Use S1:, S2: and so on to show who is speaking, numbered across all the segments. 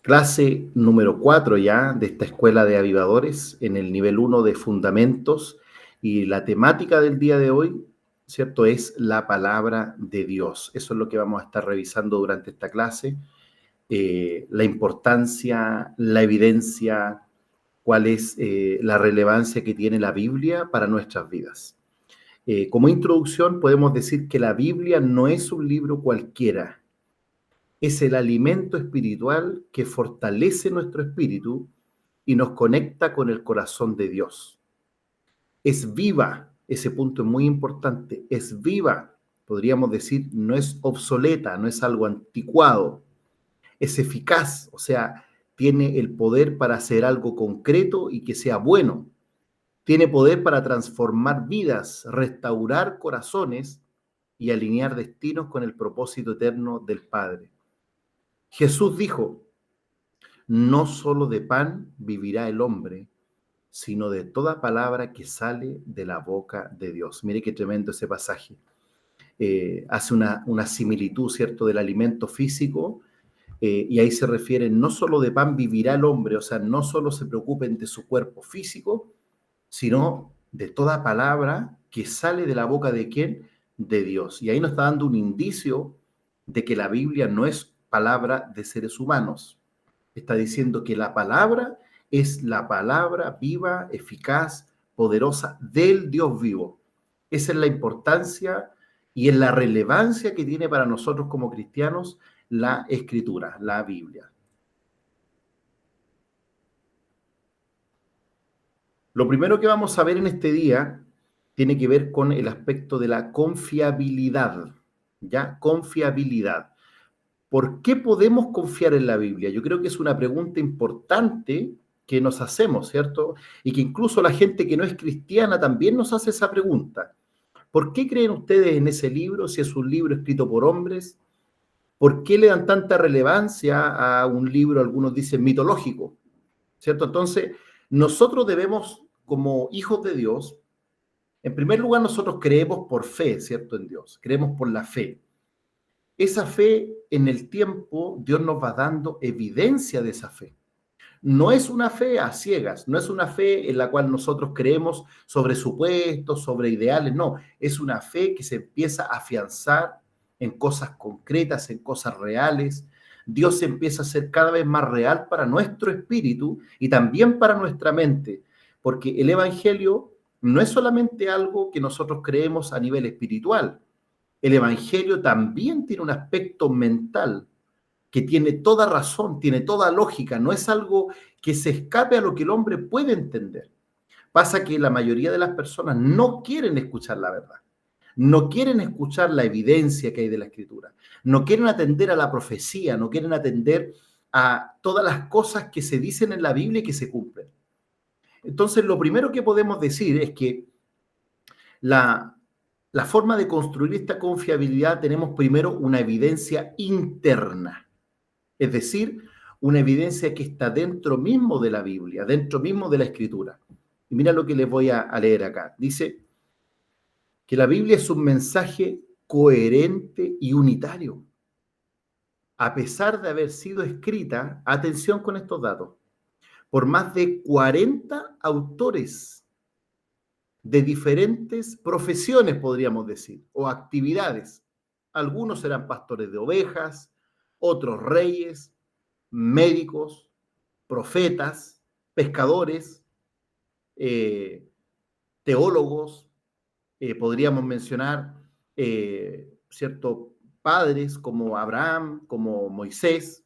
S1: Clase número 4 ya de esta escuela de avivadores en el nivel 1 de fundamentos, y la temática del día de hoy, ¿cierto? Es la palabra de Dios. Eso es lo que vamos a estar revisando durante esta clase. La importancia, la evidencia, cuál es la relevancia que tiene la Biblia para nuestras vidas. Como introducción podemos decir que la Biblia no es un libro cualquiera. Es el alimento espiritual que fortalece nuestro espíritu y nos conecta con el corazón de Dios. Es viva, ese punto es muy importante, es viva, podríamos decir, no es obsoleta, no es algo anticuado, es eficaz, o sea, tiene el poder para hacer algo concreto y que sea bueno. Tiene poder para transformar vidas, restaurar corazones y alinear destinos con el propósito eterno del Padre. Jesús dijo: no solo de pan vivirá el hombre, sino de toda palabra que sale de la boca de Dios. Mire qué tremendo ese pasaje. Hace una similitud, ¿cierto?, del alimento físico, y ahí se refiere: no solo de pan vivirá el hombre, o sea, no solo se preocupen de su cuerpo físico, sino de toda palabra que sale de la boca de ¿quién? De Dios. Y ahí nos está dando un indicio de que la Biblia no es palabra de seres humanos. Está diciendo que la palabra es la palabra viva, eficaz, poderosa del Dios vivo. Esa es la importancia y es la relevancia que tiene para nosotros como cristianos la Escritura, la Biblia. Lo primero que vamos a ver en este día tiene que ver con el aspecto de la confiabilidad, ¿ya? Confiabilidad. ¿Por qué podemos confiar en la Biblia? Yo creo que es una pregunta importante que nos hacemos, ¿cierto? Y que incluso la gente que no es cristiana también nos hace esa pregunta. ¿Por qué creen ustedes en ese libro si es un libro escrito por hombres? ¿Por qué le dan tanta relevancia a un libro, algunos dicen mitológico, ¿cierto? Entonces, nosotros debemos, como hijos de Dios, en primer lugar, nosotros creemos por fe, ¿cierto? En Dios, creemos por la fe. Esa fe, en el tiempo, Dios nos va dando evidencia de esa fe. No es una fe a ciegas, no es una fe en la cual nosotros creemos sobre supuestos, sobre ideales, no. Es una fe que se empieza a afianzar en cosas concretas, en cosas reales. Dios se empieza a ser cada vez más real para nuestro espíritu y también para nuestra mente, porque el Evangelio no es solamente algo que nosotros creemos a nivel espiritual. El Evangelio también tiene un aspecto mental que tiene toda razón, tiene toda lógica, no es algo que se escape a lo que el hombre puede entender. Pasa que la mayoría de las personas no quieren escuchar la verdad, no quieren escuchar la evidencia que hay de la Escritura, no quieren atender a la profecía, no quieren atender a todas las cosas que se dicen en la Biblia y que se cumplen. Entonces, lo primero que podemos decir es que la forma de construir esta confiabilidad, tenemos primero una evidencia interna. Es decir, una evidencia que está dentro mismo de la Biblia, dentro mismo de la Escritura. Y mira lo que les voy a leer acá. Dice que la Biblia es un mensaje coherente y unitario. A pesar de haber sido escrita, atención con estos datos, por más de 40 autores de diferentes profesiones, podríamos decir, o actividades. Algunos eran pastores de ovejas, otros reyes, médicos, profetas, pescadores, eh, teólogos, podríamos mencionar, ¿cierto?, padres como Abraham, como Moisés,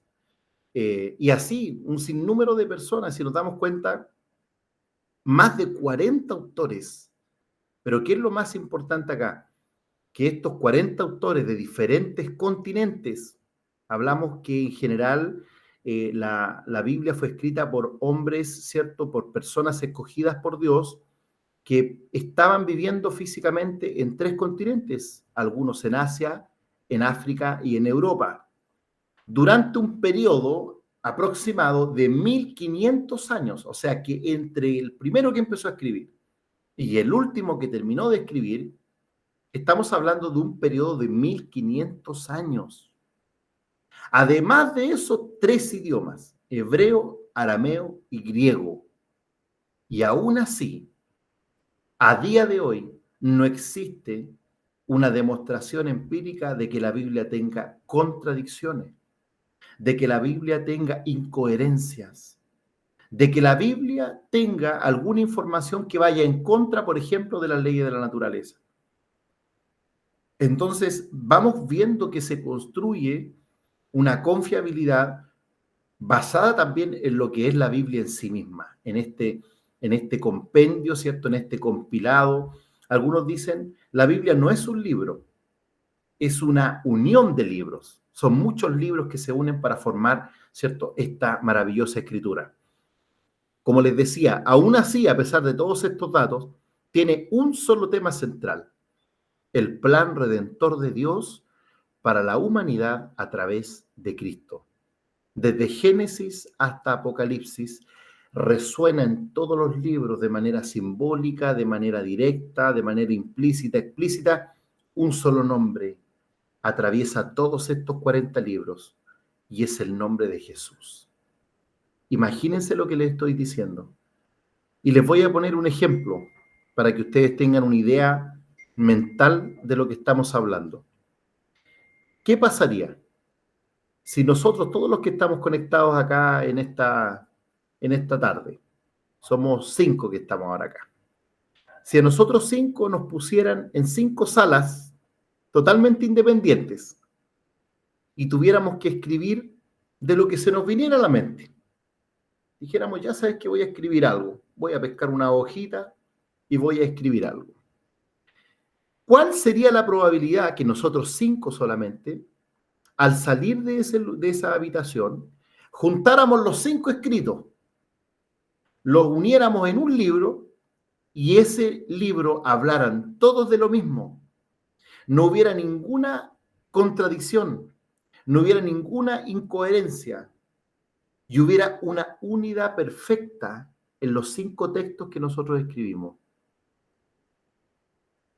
S1: y así un sinnúmero de personas. Si nos damos cuenta, más de 40 autores. Pero ¿qué es lo más importante acá? Que estos 40 autores de diferentes continentes, hablamos que en general la Biblia fue escrita por hombres, ¿cierto?, por personas escogidas por Dios, que estaban viviendo físicamente en 3 continentes, algunos en Asia, en África y en Europa, durante un periodo aproximado de 1500 años. O sea que entre el primero que empezó a escribir y el último que terminó de escribir, estamos hablando de un periodo de 1500 años. Además de eso, 3 idiomas. hebreo, arameo y griego. Y aún así, a día de hoy, no existe una demostración empírica de que la Biblia tenga contradicciones, de que la Biblia tenga incoherencias, de que la Biblia tenga alguna información que vaya en contra, por ejemplo, de las leyes de la naturaleza. Entonces, vamos viendo que se construye una confiabilidad basada también en lo que es la Biblia en sí misma, en este compendio, ¿cierto? En este compilado. Algunos dicen, la Biblia no es un libro, es una unión de libros. Son muchos libros que se unen para formar, ¿cierto?, esta maravillosa escritura. Como les decía, aún así, a pesar de todos estos datos, tiene un solo tema central: el plan redentor de Dios para la humanidad a través de Cristo. Desde Génesis hasta Apocalipsis, resuena en todos los libros de manera simbólica, de manera directa, de manera implícita, explícita. Un solo nombre atraviesa todos estos 40 libros y es el nombre de Jesús. Imagínense lo que les estoy diciendo. Y les voy a poner un ejemplo para que ustedes tengan una idea mental de lo que estamos hablando. ¿Qué pasaría si nosotros, todos los que estamos conectados acá en esta tarde, somos 5 que estamos ahora acá, si a nosotros 5 nos pusieran en 5 salas totalmente independientes y tuviéramos que escribir de lo que se nos viniera a la mente? Dijéramos, ya sabes que voy a escribir algo, voy a pescar una hojita y voy a escribir algo. ¿Cuál sería la probabilidad que nosotros 5 solamente, al salir de esa habitación, juntáramos los 5 escritos, los uniéramos en un libro y ese libro hablaran todos de lo mismo? No hubiera ninguna contradicción, no hubiera ninguna incoherencia y hubiera una unidad perfecta en los 5 textos que nosotros escribimos.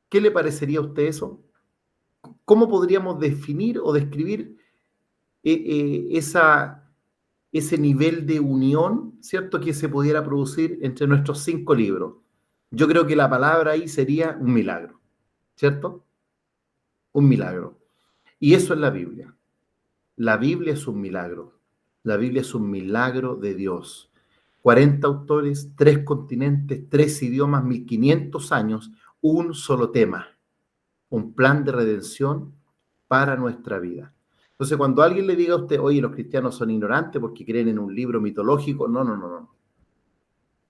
S1: ¿Qué le parecería a usted eso? ¿Cómo podríamos definir o describir ese nivel de unión, ¿cierto?, que se pudiera producir entre nuestros 5 libros? Yo creo que la palabra ahí sería un milagro, ¿cierto? Un milagro. Y eso es la Biblia. La Biblia es un milagro. La Biblia es un milagro de Dios. 40 autores, 3 continentes, 3 idiomas, 1500 años, un solo tema: un plan de redención para nuestra vida. Entonces, cuando alguien le diga a usted, oye, los cristianos son ignorantes porque creen en un libro mitológico, no, no, no, no.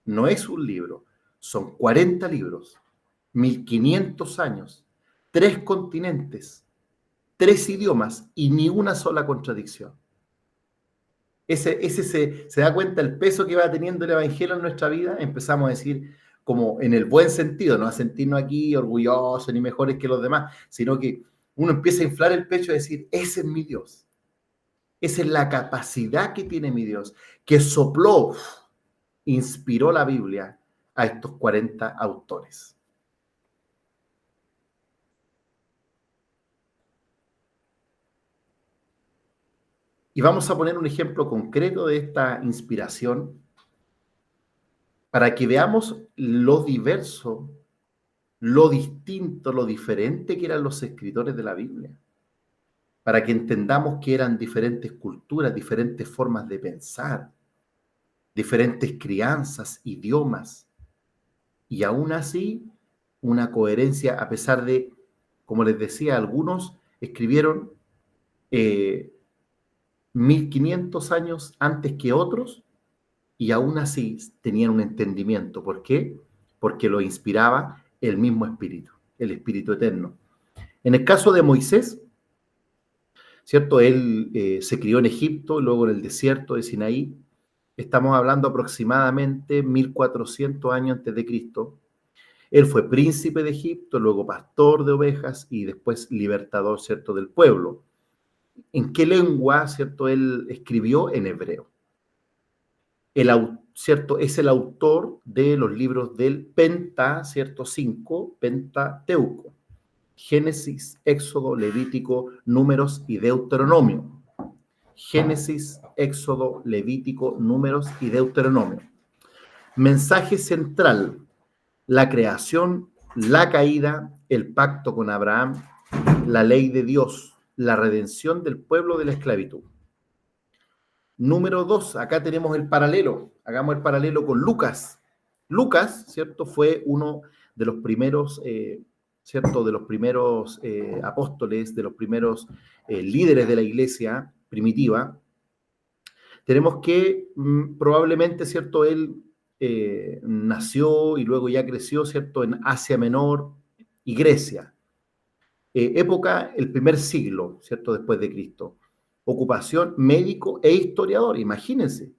S1: No es un libro, son 40 libros, 1500 años, 3 continentes, 3 idiomas y ni una sola contradicción. Ese se da cuenta el peso que va teniendo el Evangelio en nuestra vida. Empezamos a decir, como en el buen sentido, no a sentirnos aquí orgullosos ni mejores que los demás, sino que uno empieza a inflar el pecho y decir, ese es mi Dios. Esa es la capacidad que tiene mi Dios, que sopló, inspiró la Biblia a estos 40 autores. Y vamos a poner un ejemplo concreto de esta inspiración para que veamos lo diverso, lo distinto, lo diferente que eran los escritores de la Biblia, para que entendamos que eran diferentes culturas, diferentes formas de pensar, diferentes crianzas, idiomas, y aún así una coherencia, a pesar de, como les decía, algunos escribieron 1500 años antes que otros, y aún así tenían un entendimiento. ¿Por qué? Porque lo inspiraba el mismo Espíritu, el Espíritu Eterno. En el caso de Moisés, ¿cierto? Él se crió en Egipto, luego en el desierto de Sinaí. Estamos hablando aproximadamente 1400 años antes de Cristo. Él fue príncipe de Egipto, luego pastor de ovejas y después libertador, ¿cierto?, del pueblo. ¿En qué lengua, cierto, él escribió? En hebreo. ¿Cierto? Es el autor de los libros del ¿cierto? 5, Pentateuco: Génesis, Éxodo, Levítico, Números y Deuteronomio. Génesis, Éxodo, Levítico, Números y Deuteronomio. Mensaje central: la creación, la caída, el pacto con Abraham, la ley de Dios, la redención del pueblo de la esclavitud. Número 2, acá tenemos el paralelo. Hagamos el paralelo con Lucas. Lucas, ¿cierto? Fue uno de los primeros, ¿cierto? De los primeros apóstoles, de los primeros líderes de la iglesia primitiva. Tenemos que probablemente, ¿cierto? Él nació y luego ya creció, ¿cierto? En Asia Menor y Grecia. Época, el primer siglo, ¿cierto? Después de Cristo. Ocupación, médico e historiador, imagínense.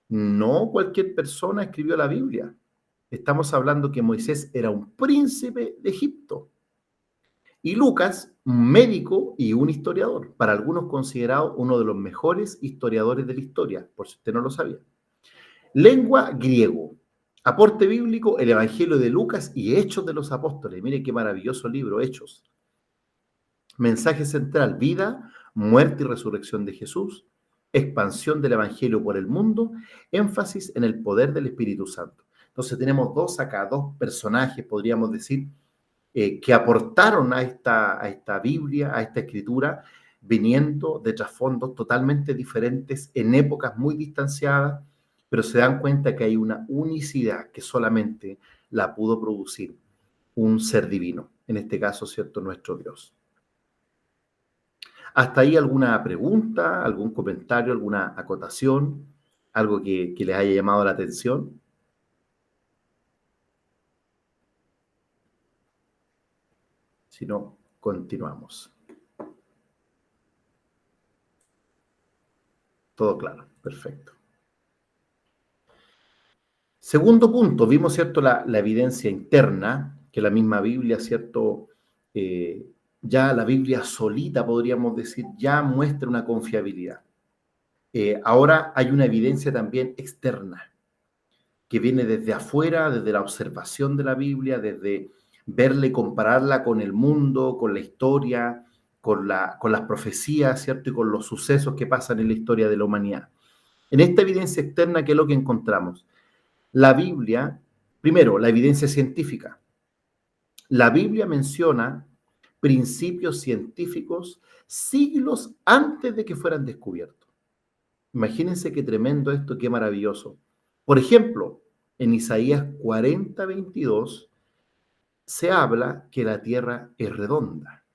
S1: No cualquier persona escribió la Biblia. Estamos hablando que Moisés era un príncipe de Egipto. Y Lucas, un médico y un historiador, para algunos considerado uno de los mejores historiadores de la historia, por si usted no lo sabía. Lengua, griego. Aporte bíblico, el Evangelio de Lucas y Hechos de los Apóstoles. Mire qué maravilloso libro, Hechos. Mensaje central: vida, muerte y resurrección de Jesús, expansión del Evangelio por el mundo, énfasis en el poder del Espíritu Santo. Entonces tenemos dos personajes, podríamos decir, que aportaron a esta Biblia, a esta escritura, viniendo de trasfondos totalmente diferentes, en épocas muy distanciadas, pero se dan cuenta que hay una unicidad que solamente la pudo producir un ser divino, en este caso, ¿cierto?, nuestro Dios. ¿Hasta ahí alguna pregunta, algún comentario, alguna acotación, algo que les haya llamado la atención? Si no, continuamos. Todo claro, perfecto. Segundo punto, vimos, ¿cierto?, la evidencia interna, que la misma Biblia, ¿cierto?, ya la Biblia solita, podríamos decir, ya muestra una confiabilidad. Ahora hay una evidencia también externa, que viene desde afuera, desde la observación de la Biblia, desde verla y compararla con el mundo, con la historia, con las profecías, ¿cierto?, y con los sucesos que pasan en la historia de la humanidad. En esta evidencia externa, ¿qué es lo que encontramos? La Biblia, primero, la evidencia científica. La Biblia menciona principios científicos siglos antes de que fueran descubiertos. Imagínense qué tremendo esto, qué maravilloso. Por ejemplo, en Isaías 40:22 se habla que la tierra es redonda.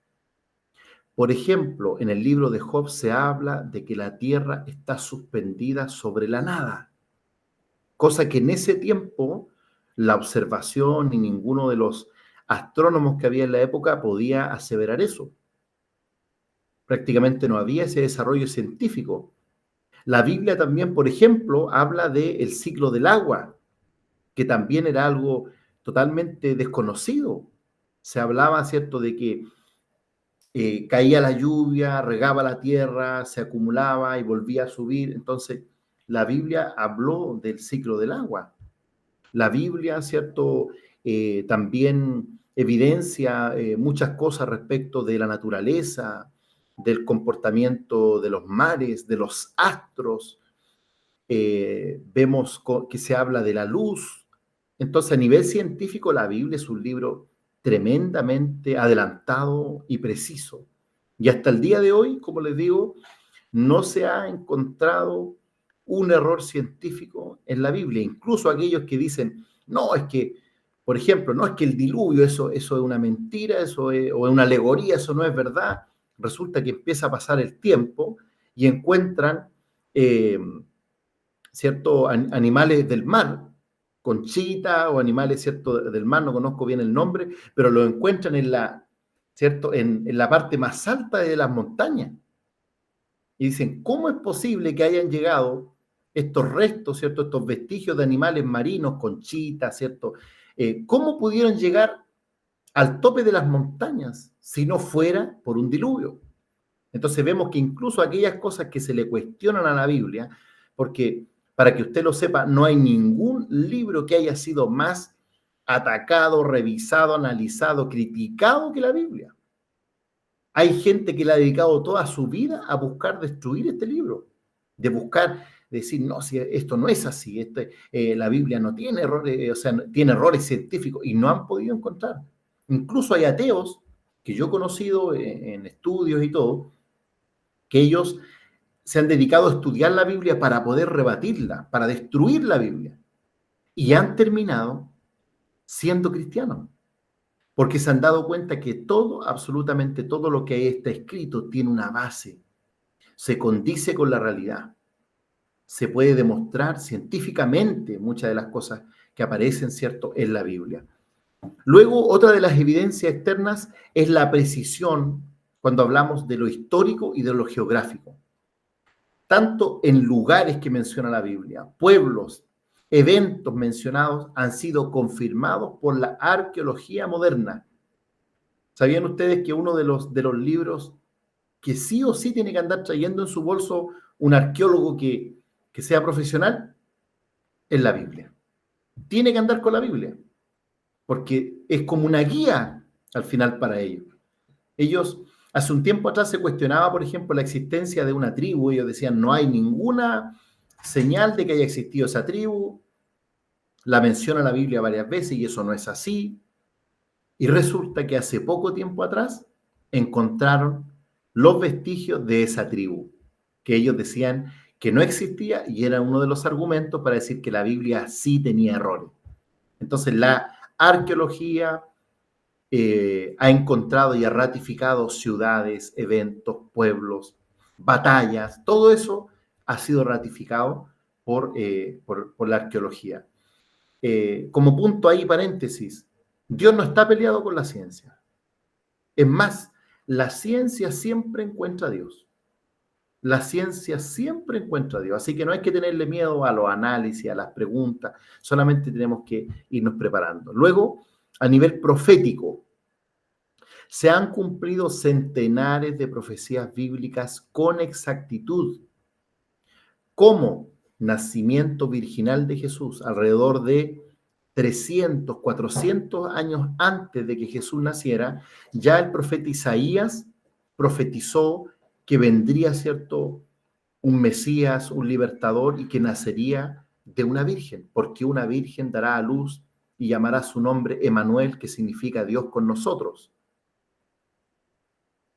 S1: Por ejemplo, en el libro de Job se habla de que la tierra está suspendida sobre la nada, cosa que en ese tiempo la observación y ninguno de los astrónomos que había en la época podía aseverar eso. Prácticamente no había ese desarrollo científico. La Biblia también, por ejemplo, habla del ciclo del agua, que también era algo totalmente desconocido. Se hablaba, ¿cierto?, de que caía la lluvia, regaba la tierra, se acumulaba y volvía a subir. Entonces, la Biblia habló del ciclo del agua. La Biblia, ¿cierto?, también evidencia muchas cosas respecto de la naturaleza, del comportamiento de los mares, de los astros. Vemos que se habla de la luz. Entonces, a nivel científico, la Biblia es un libro tremendamente adelantado y preciso. Y hasta el día de hoy, como les digo, no se ha encontrado un error científico en la Biblia. Incluso aquellos que dicen, no, es que, por ejemplo, no es que el diluvio, eso es una mentira, o es una alegoría, eso no es verdad. Resulta que empieza a pasar el tiempo y encuentran, ¿cierto?, animales del mar, conchita o animales, ¿cierto?, del mar, no conozco bien el nombre, pero lo encuentran ¿cierto?, en la parte más alta de las montañas. Y dicen, ¿cómo es posible que hayan llegado estos restos, ¿cierto?, estos vestigios de animales marinos, conchitas, ¿cierto? ¿Cómo pudieron llegar al tope de las montañas si no fuera por un diluvio? Entonces vemos que incluso aquellas cosas que se le cuestionan a la Biblia, porque para que usted lo sepa, no hay ningún libro que haya sido más atacado, revisado, analizado, criticado que la Biblia. Hay gente que le ha dedicado toda su vida a buscar destruir este libro, de buscar decir, no, si esto no es así, la Biblia no tiene errores, o sea, tiene errores científicos, y no han podido encontrar. Incluso hay ateos que yo he conocido en estudios y todo, que ellos se han dedicado a estudiar la Biblia para poder rebatirla, para destruir la Biblia, y han terminado siendo cristianos, porque se han dado cuenta que todo, absolutamente todo lo que ahí está escrito tiene una base, se condice con la realidad, se puede demostrar científicamente muchas de las cosas que aparecen, ¿cierto?, en la Biblia. Luego, otra de las evidencias externas es la precisión cuando hablamos de lo histórico y de lo geográfico. Tanto en lugares que menciona la Biblia, pueblos, eventos mencionados han sido confirmados por la arqueología moderna. ¿Sabían ustedes que uno de los libros que sí o sí tiene que andar trayendo en su bolso un arqueólogo que sea profesional es la Biblia? Tiene que andar con la Biblia, porque es como una guía al final para ellos. Ellos, hace un tiempo atrás se cuestionaba, por ejemplo, la existencia de una tribu. Ellos decían, no hay ninguna señal de que haya existido esa tribu. La menciona la Biblia varias veces y eso no es así. Y resulta que hace poco tiempo atrás encontraron los vestigios de esa tribu, que ellos decían que no existía, y era uno de los argumentos para decir que la Biblia sí tenía errores. Entonces la arqueología ha encontrado y ha ratificado ciudades, eventos, pueblos, batallas, todo eso ha sido ratificado por la arqueología. Como punto ahí, paréntesis, Dios no está peleado con la ciencia. Es más, la ciencia siempre encuentra a Dios. La ciencia siempre encuentra a Dios. Así que no hay que tenerle miedo a los análisis, a las preguntas. Solamente tenemos que irnos preparando. Luego, a nivel profético, se han cumplido centenares de profecías bíblicas con exactitud, como nacimiento virginal de Jesús, alrededor de 300, 400 años antes de que Jesús naciera. Ya el profeta Isaías profetizó que vendría, ¿cierto?, un Mesías, un libertador, y que nacería de una virgen, porque una virgen dará a luz y llamará su nombre Emanuel, que significa Dios con nosotros.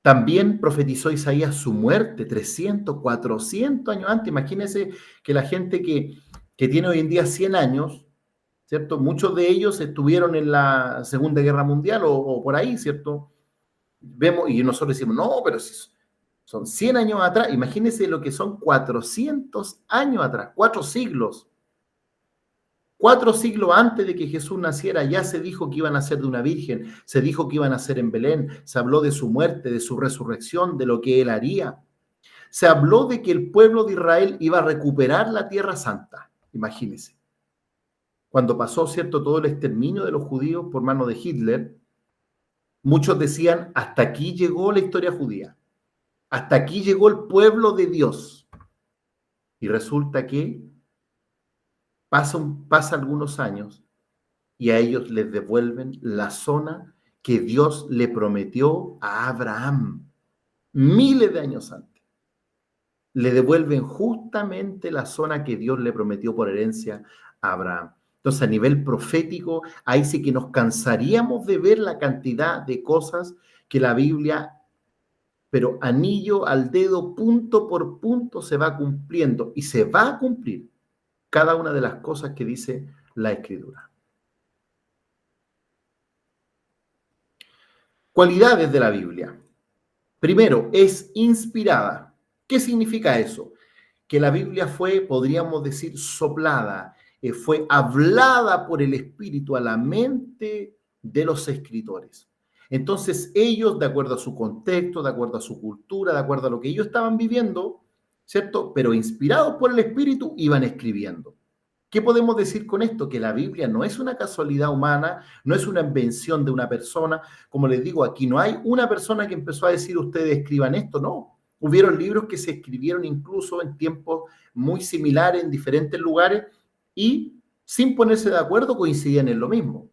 S1: También profetizó Isaías su muerte 300, 400 años antes. Imagínense que la gente que tiene hoy en día 100 años, ¿cierto? Muchos de ellos estuvieron en la Segunda Guerra Mundial o por ahí, ¿cierto? Vemos, y nosotros decimos, no, pero si son 100 años atrás. Imagínense lo que son 400 años atrás, 4 siglos. 4 siglos antes de que Jesús naciera, ya se dijo que iba a nacer de una virgen, se dijo que iba a nacer en Belén, se habló de su muerte, de su resurrección, de lo que él haría. Se habló de que el pueblo de Israel iba a recuperar la Tierra Santa. Imagínense. Cuando pasó, ¿cierto?, todo el exterminio de los judíos por mano de Hitler, muchos decían, hasta aquí llegó la historia judía, hasta aquí llegó el pueblo de Dios. Y resulta que pasa algunos años y a ellos les devuelven la zona que Dios le prometió a Abraham miles de años antes. Le devuelven justamente la zona que Dios le prometió por herencia a Abraham. Entonces, a nivel profético, ahí sí que nos cansaríamos de ver la cantidad de cosas que la Biblia, pero anillo al dedo, punto por punto, se va cumpliendo, y se va a cumplir cada una de las cosas que dice la Escritura. Cualidades de la Biblia. Primero, es inspirada. ¿Qué significa eso? Que la Biblia fue, podríamos decir, soplada, fue hablada por el Espíritu a la mente de los escritores. Entonces ellos, de acuerdo a su contexto, de acuerdo a su cultura, de acuerdo a lo que ellos estaban viviendo, ¿cierto?, pero inspirados por el Espíritu, iban escribiendo. ¿Qué podemos decir con esto? Que la Biblia no es una casualidad humana, no es una invención de una persona. Como les digo, aquí no hay una persona que empezó a decir, ustedes escriban esto, no. Hubieron libros que se escribieron incluso en tiempos muy similares, en diferentes lugares, y sin ponerse de acuerdo coincidían en lo mismo.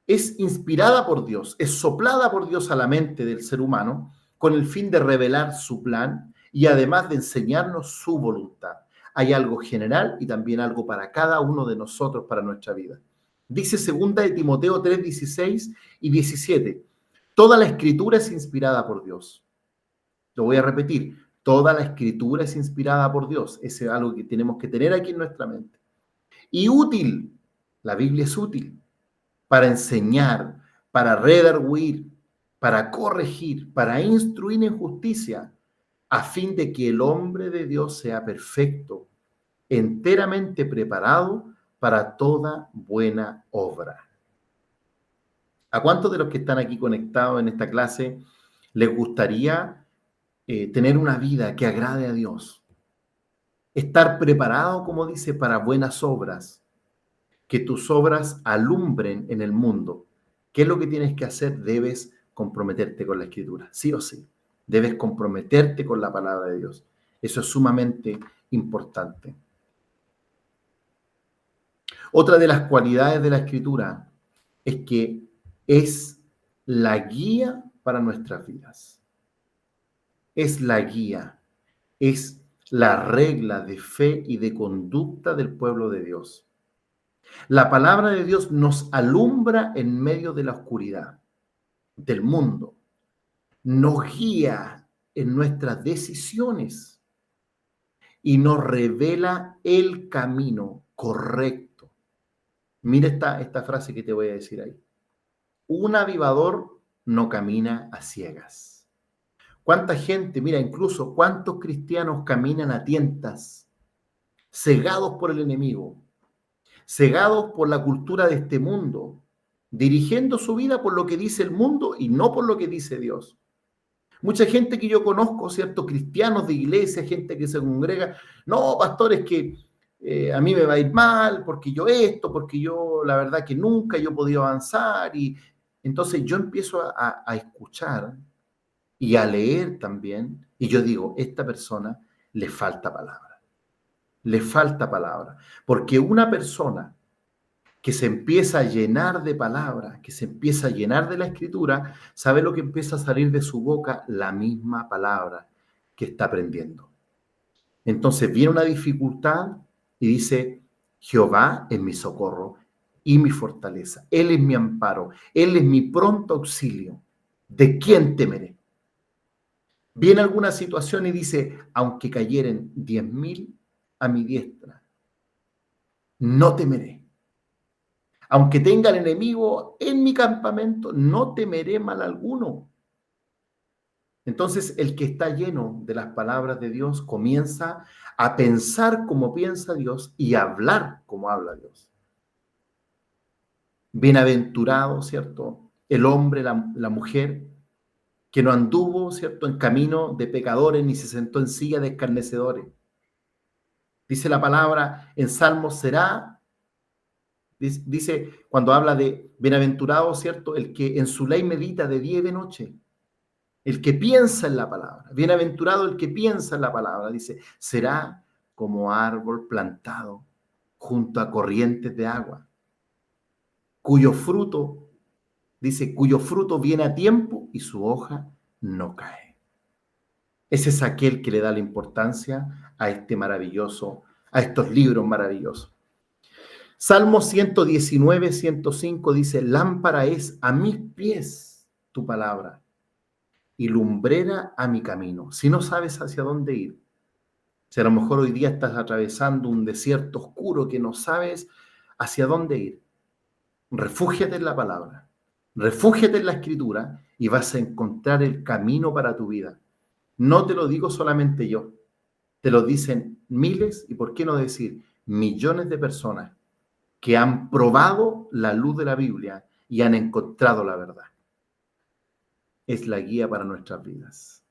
S1: es inspirada por Dios, es soplada por Dios a la mente del ser humano con el fin de revelar su plan y además de enseñarnos su voluntad. Hay algo general y también algo para cada uno de nosotros, para nuestra vida. Dice 2 Timoteo 3, 16 y 17. Toda la escritura es inspirada por Dios. Lo voy a repetir. Toda la escritura es inspirada por Dios. Ese es algo que tenemos que tener aquí en nuestra mente. Y útil. La Biblia es útil para enseñar, para redarguir, para corregir, para instruir en justicia, a fin de que el hombre de Dios sea perfecto, enteramente preparado para toda buena obra. ¿A cuántos de los que están aquí conectados en esta clase les gustaría tener una vida que agrade a Dios? Estar preparado, como dice, para buenas obras, que tus obras alumbren en el mundo. ¿Qué es lo que tienes que hacer? Debes comprometerte con la Escritura, sí o sí. Debes comprometerte con la palabra de Dios. Eso es sumamente importante. Otra de las cualidades de la Escritura es que es la guía para nuestras vidas. Es la guía, es la regla de fe y de conducta del pueblo de Dios. La palabra de Dios nos alumbra en medio de la oscuridad del mundo, nos guía en nuestras decisiones y nos revela el camino correcto. Mira esta frase que te voy a decir ahí. Un avivador no camina a ciegas. ¿Cuánta gente, mira, incluso cuántos cristianos caminan a tientas, cegados por el enemigo, cegados por la cultura de este mundo, dirigiendo su vida por lo que dice el mundo y no por lo que dice Dios? Mucha gente que yo conozco, ¿cierto? Cristianos de iglesia, gente que se congrega. No, pastores, que a mí me va a ir mal, porque yo esto, porque yo la verdad que nunca yo he podido avanzar. Y entonces yo empiezo a escuchar y a leer también, y yo digo, esta persona le falta palabra. Le falta palabra. Porque una persona que se empieza a llenar de palabras, que se empieza a llenar de la escritura, ¿sabe lo que empieza a salir de su boca? La misma palabra que está aprendiendo. Entonces viene una dificultad y dice, Jehová es mi socorro y mi fortaleza. Él es mi amparo, Él es mi pronto auxilio. ¿De quién temeré? Viene alguna situación y dice, aunque cayeren 10.000 a mi diestra, no temeré. Aunque tenga el enemigo en mi campamento, no temeré mal alguno. Entonces, el que está lleno de las palabras de Dios comienza a pensar como piensa Dios y a hablar como habla Dios. Bienaventurado, ¿cierto? El hombre, la mujer, que no anduvo, ¿cierto?, en camino de pecadores ni se sentó en silla de escarnecedores. Dice la palabra en Salmos, dice cuando habla de bienaventurado, ¿cierto?, el que en su ley medita de día y de noche. El que piensa en la palabra. Bienaventurado el que piensa en la palabra. Dice, será como árbol plantado junto a corrientes de agua, cuyo fruto, dice, cuyo fruto viene a tiempo y su hoja no cae. Ese es aquel que le da la importancia a a estos libros maravillosos. Salmo 119, 105 dice, lámpara es a mis pies tu palabra y lumbrera a mi camino. Si no sabes hacia dónde ir, si a lo mejor hoy día estás atravesando un desierto oscuro que no sabes hacia dónde ir, refúgiate en la palabra, refúgiate en la escritura y vas a encontrar el camino para tu vida. No te lo digo solamente yo, te lo dicen miles y por qué no decir millones de personas que han probado la luz de la Biblia y han encontrado la verdad. Es la guía para nuestras vidas.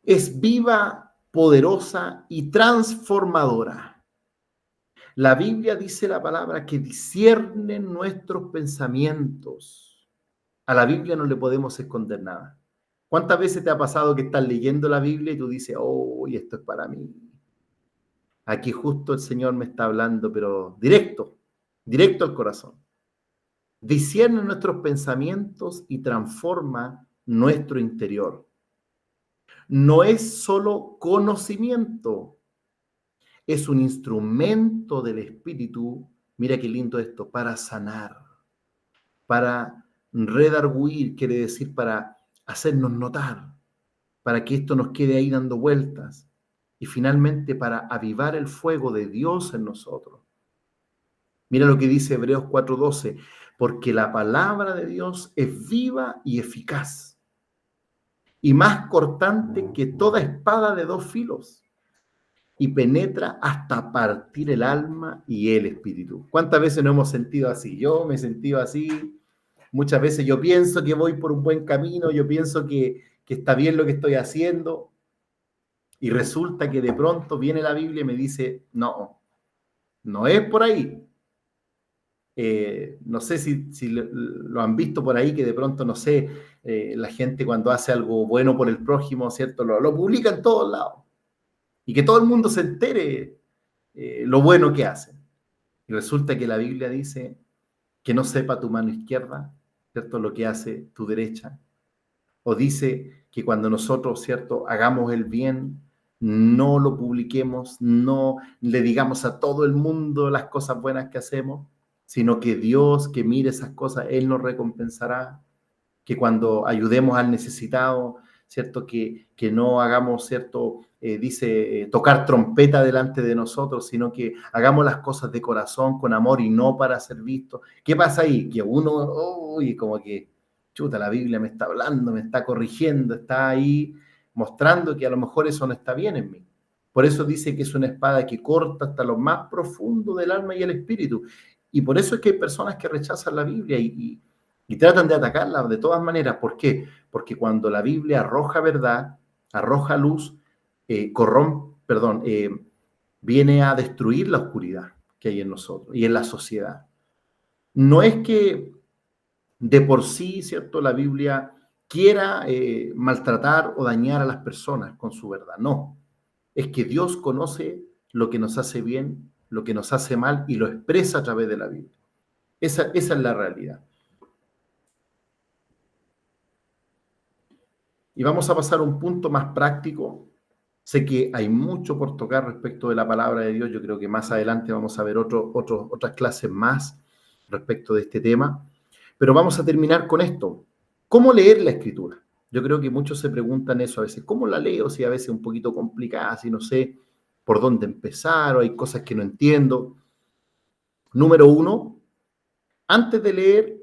S1: Es viva, poderosa y transformadora. La Biblia dice la palabra que discierne nuestros pensamientos. A la Biblia no le podemos esconder nada. ¿Cuántas veces te ha pasado que estás leyendo la Biblia y tú dices, oh, esto es para mí? Aquí justo el Señor me está hablando, pero directo. directo al corazón. Discierne nuestros pensamientos y transforma nuestro interior. No es solo conocimiento, es un instrumento del Espíritu, mira qué lindo esto, para sanar, para redarguir, quiere decir para hacernos notar, para que esto nos quede ahí dando vueltas y finalmente para avivar el fuego de Dios en nosotros. Mira lo que dice Hebreos 4:12, porque la palabra de Dios es viva y eficaz y más cortante que toda espada de dos filos y penetra hasta partir el alma y el espíritu. ¿Cuántas veces nos hemos sentido así? Yo me he sentido así. Muchas veces yo pienso que voy por un buen camino, yo pienso que está bien lo que estoy haciendo, y resulta que de pronto viene la Biblia y me dice, no, no es por ahí. No sé si lo han visto por ahí, que de pronto, no sé, la gente cuando hace algo bueno por el prójimo, ¿cierto? Lo publica en todos lados. Y que todo el mundo se entere lo bueno que hace. Y resulta que la Biblia dice que no sepa tu mano izquierda, ¿cierto? Lo que hace tu derecha. O dice que cuando nosotros, ¿cierto?, hagamos el bien, no lo publiquemos, no le digamos a todo el mundo las cosas buenas que hacemos, sino que Dios, que mire esas cosas, Él nos recompensará. Que cuando ayudemos al necesitado, ¿cierto? Que no hagamos, ¿cierto? Dice, tocar trompeta delante de nosotros, sino que hagamos las cosas de corazón, con amor y no para ser vistos. ¿Qué pasa ahí? Que uno, uy, como que, chuta, la Biblia me está hablando, me está corrigiendo, está ahí mostrando que a lo mejor eso no está bien en mí. Por eso dice que es una espada que corta hasta lo más profundo del alma y el espíritu. Y por eso es que hay personas que rechazan la Biblia y tratan de atacarla de todas maneras. ¿Por qué? Porque cuando la Biblia arroja verdad, arroja luz, viene a destruir la oscuridad que hay en nosotros y en la sociedad. No es que de por sí, ¿cierto?, la Biblia quiera maltratar o dañar a las personas con su verdad. No, es que Dios conoce lo que nos hace bien, lo que nos hace mal y lo expresa a través de la Biblia. Esa es la realidad. Y vamos a pasar a un punto más práctico. Sé que hay mucho por tocar respecto de la palabra de Dios. Yo creo que más adelante vamos a ver otras clases más respecto de este tema. Pero vamos a terminar con esto. ¿Cómo leer la Escritura? Yo creo que muchos se preguntan eso a veces. ¿Cómo la leo? Si a veces es un poquito complicada, si no sé por dónde empezar o hay cosas que no entiendo. Número uno, antes de leer,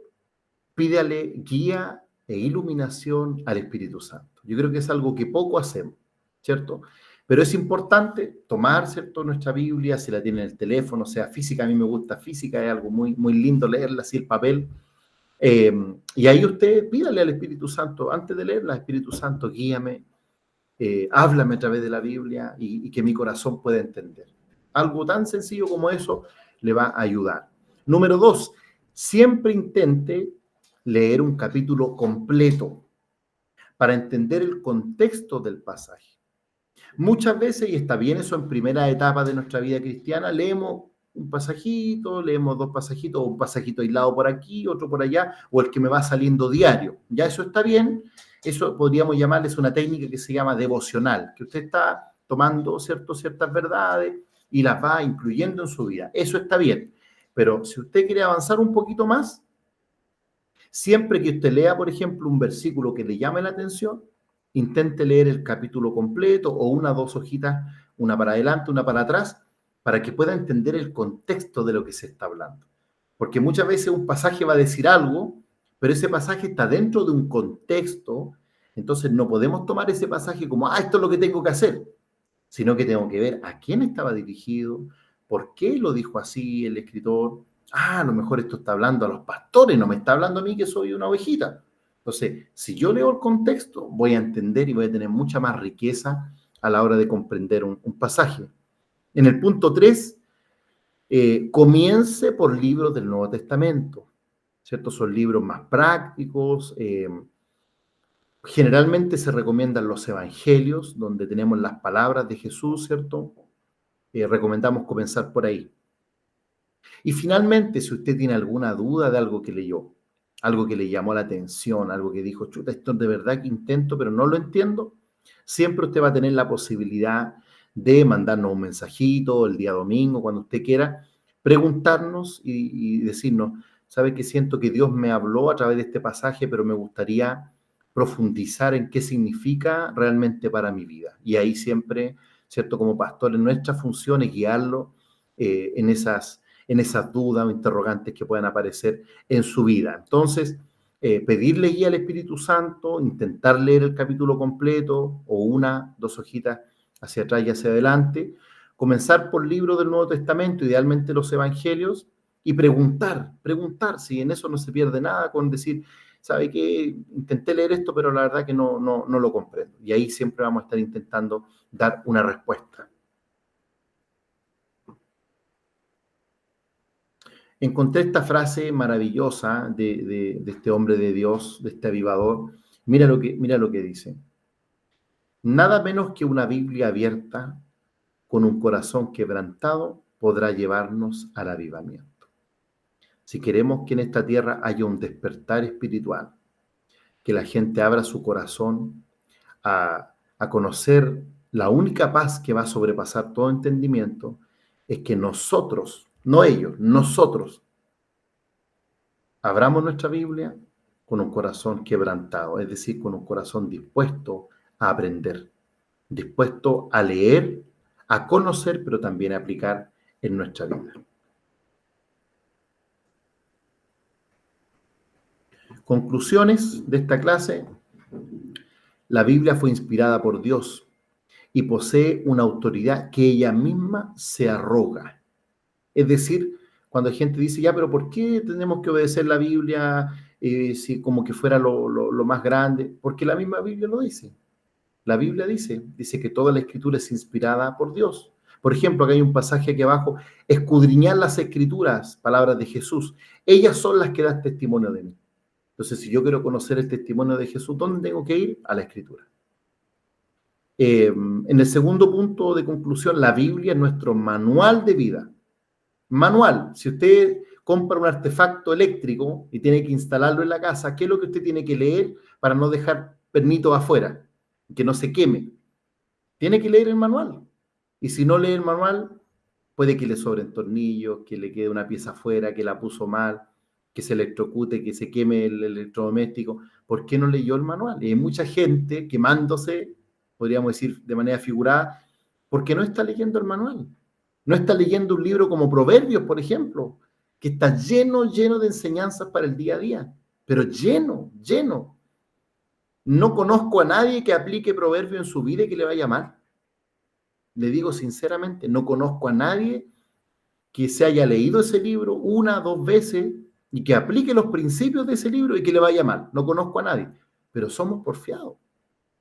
S1: pídale guía e iluminación al Espíritu Santo. Yo creo que es algo que poco hacemos, ¿cierto? Pero es importante tomar, ¿cierto?, nuestra Biblia, si la tiene en el teléfono, sea física, a mí me gusta física, es algo muy, muy lindo leerla, así el papel. Y ahí usted pídale al Espíritu Santo, antes de leerla, Espíritu Santo, guíame, háblame a través de la Biblia y que mi corazón pueda entender. Algo tan sencillo como eso le va a ayudar. Número dos, siempre intente leer un capítulo completo para entender el contexto del pasaje. Muchas veces, y está bien eso en primera etapa de nuestra vida cristiana, leemos un pasajito, leemos dos pasajitos, o un pasajito aislado por aquí, otro por allá, o el que me va saliendo diario. Ya eso está bien, eso podríamos llamarles una técnica que se llama devocional, que usted está tomando ciertas verdades y las va incluyendo en su vida. Eso está bien, pero si usted quiere avanzar un poquito más, siempre que usted lea, por ejemplo, un versículo que le llame la atención, intente leer el capítulo completo o una o dos hojitas, una para adelante, una para atrás, para que pueda entender el contexto de lo que se está hablando. Porque muchas veces un pasaje va a decir algo, pero ese pasaje está dentro de un contexto, entonces no podemos tomar ese pasaje como, esto es lo que tengo que hacer, sino que tengo que ver a quién estaba dirigido, por qué lo dijo así el escritor. A lo mejor esto está hablando a los pastores, no me está hablando a mí que soy una ovejita. Entonces, si yo leo el contexto, voy a entender y voy a tener mucha más riqueza a la hora de comprender un pasaje. En el punto 3, comience por libros del Nuevo Testamento, ¿cierto? Son libros más prácticos. Generalmente se recomiendan los evangelios, donde tenemos las palabras de Jesús, ¿cierto? Recomendamos comenzar por ahí. Y finalmente, si usted tiene alguna duda de algo que leyó, algo que le llamó la atención, algo que dijo, chuta, esto de verdad que intento, pero no lo entiendo, siempre usted va a tener la posibilidad de mandarnos un mensajito el día domingo, cuando usted quiera, preguntarnos y decirnos, ¿sabe que siento que Dios me habló a través de este pasaje, pero me gustaría profundizar en qué significa realmente para mi vida? Y ahí siempre, ¿cierto? Como pastores, nuestra función es guiarlo en esas dudas o interrogantes que puedan aparecer en su vida. Entonces, pedirle guía al Espíritu Santo, intentar leer el capítulo completo o una, dos hojitas hacia atrás y hacia adelante, comenzar por libros del Nuevo Testamento, idealmente los Evangelios, y preguntar, si en eso no se pierde nada con decir, ¿sabe qué? Intenté leer esto, pero la verdad que no lo comprendo. Y ahí siempre vamos a estar intentando dar una respuesta. Encontré esta frase maravillosa de este hombre de Dios, de este avivador. Mira lo que dice. Nada menos que una Biblia abierta con un corazón quebrantado podrá llevarnos al avivamiento. Si queremos que en esta tierra haya un despertar espiritual, que la gente abra su corazón a conocer la única paz que va a sobrepasar todo entendimiento, es que nosotros, no ellos, nosotros, abramos nuestra Biblia con un corazón quebrantado, es decir, con un corazón dispuesto a aprender, dispuesto a leer, a conocer, pero también a aplicar en nuestra vida. Conclusiones de esta clase. La Biblia fue inspirada por Dios y posee una autoridad que ella misma se arroga. Es decir, cuando hay gente dice, ya, pero ¿por qué tenemos que obedecer la Biblia si como que fuera lo más grande? Porque la misma Biblia lo dice. La Biblia dice que toda la Escritura es inspirada por Dios. Por ejemplo, acá hay un pasaje aquí abajo, escudriñar las Escrituras, palabras de Jesús. Ellas son las que dan testimonio de mí. Entonces, si yo quiero conocer el testimonio de Jesús, ¿dónde tengo que ir? A la Escritura. En el segundo punto de conclusión, la Biblia es nuestro manual de vida. Manual. Si usted compra un artefacto eléctrico y tiene que instalarlo en la casa, ¿qué es lo que usted tiene que leer para no dejar pernitos afuera? Que no se queme. Tiene que leer el manual. Y si no lee el manual, puede que le sobren tornillos, que le quede una pieza afuera, que la puso mal, que se electrocute, que se queme el electrodoméstico. ¿Por qué no leyó el manual? Y hay mucha gente quemándose, podríamos decir de manera figurada, porque no está leyendo el manual. No está leyendo un libro como Proverbios, por ejemplo, que está lleno de enseñanzas para el día a día, pero lleno. No conozco a nadie que aplique Proverbios en su vida y que le vaya mal. Le digo sinceramente, no conozco a nadie que se haya leído ese libro una, dos veces y que aplique los principios de ese libro y que le vaya mal. No conozco a nadie, pero somos porfiados.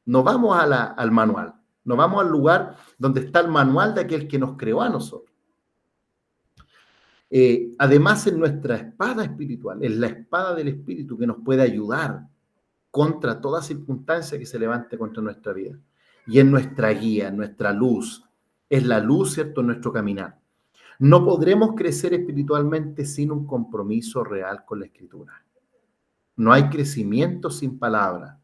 S1: No vamos al manual, no vamos al lugar donde está el manual de aquel que nos creó a nosotros. Además, es nuestra espada espiritual, es la espada del Espíritu que nos puede ayudar contra toda circunstancia que se levante contra nuestra vida. Y es nuestra guía, nuestra luz, es la luz, ¿cierto?, en nuestro caminar. No podremos crecer espiritualmente sin un compromiso real con la Escritura. No hay crecimiento sin palabra.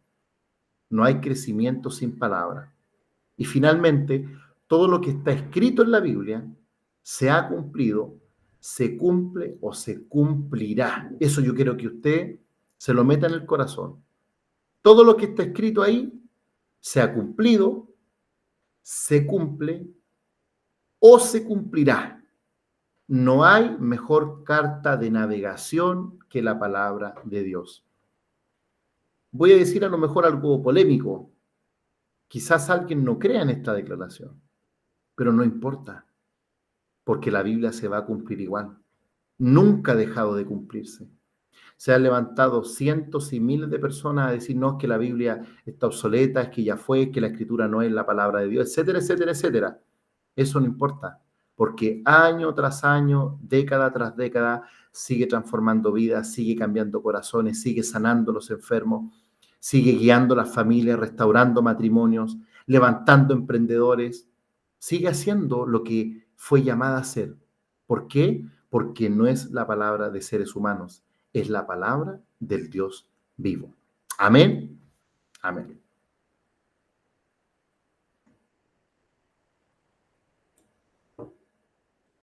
S1: No hay crecimiento sin palabra. Y finalmente, todo lo que está escrito en la Biblia se ha cumplido, se cumple o se cumplirá. Eso yo quiero que usted se lo meta en el corazón. Todo lo que está escrito ahí se ha cumplido, se cumple o se cumplirá. No hay mejor carta de navegación que la palabra de Dios. Voy a decir a lo mejor algo polémico. Quizás alguien no crea en esta declaración, pero no importa, porque la Biblia se va a cumplir igual. Nunca ha dejado de cumplirse. Se han levantado cientos y miles de personas a decir, no, es que la Biblia está obsoleta, es que ya fue, es que la Escritura no es la palabra de Dios, etcétera, etcétera, etcétera. Eso no importa, porque año tras año, década tras década, sigue transformando vidas, sigue cambiando corazones, sigue sanando a los enfermos, sigue guiando a las familias, restaurando matrimonios, levantando emprendedores, sigue haciendo lo que fue llamada a hacer. ¿Por qué? porque no es la palabra de seres humanos, es la palabra del Dios vivo. Amén. Amén.